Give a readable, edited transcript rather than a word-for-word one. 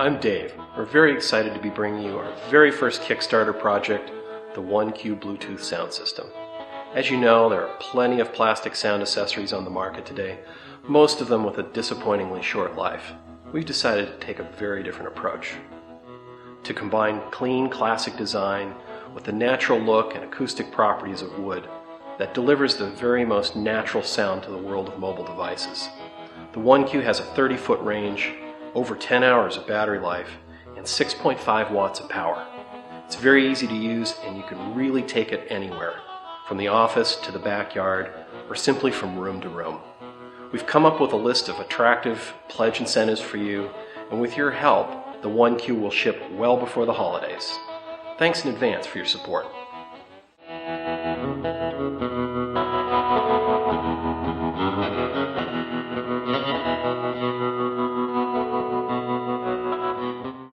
I'm Dave. We're very excited to be bringing you our very first Kickstarter project, the OneCue Bluetooth sound system. As you know, there are plenty of plastic sound accessories on the market today, most of them with a disappointingly short life. We've decided to take a very different approach. To combine clean, classic design with the natural look and acoustic properties of wood that delivers the very most natural sound to the world of mobile devices. The OneCue has a 30-foot range, over 10 hours of battery life, and 6.5 watts of power. It's very easy to use and you can really take it anywhere, from the office to the backyard, or simply from room to room. We've come up with a list of attractive pledge incentives for you, and with your help, the OneCue will ship well before the holidays. Thanks in advance for your support.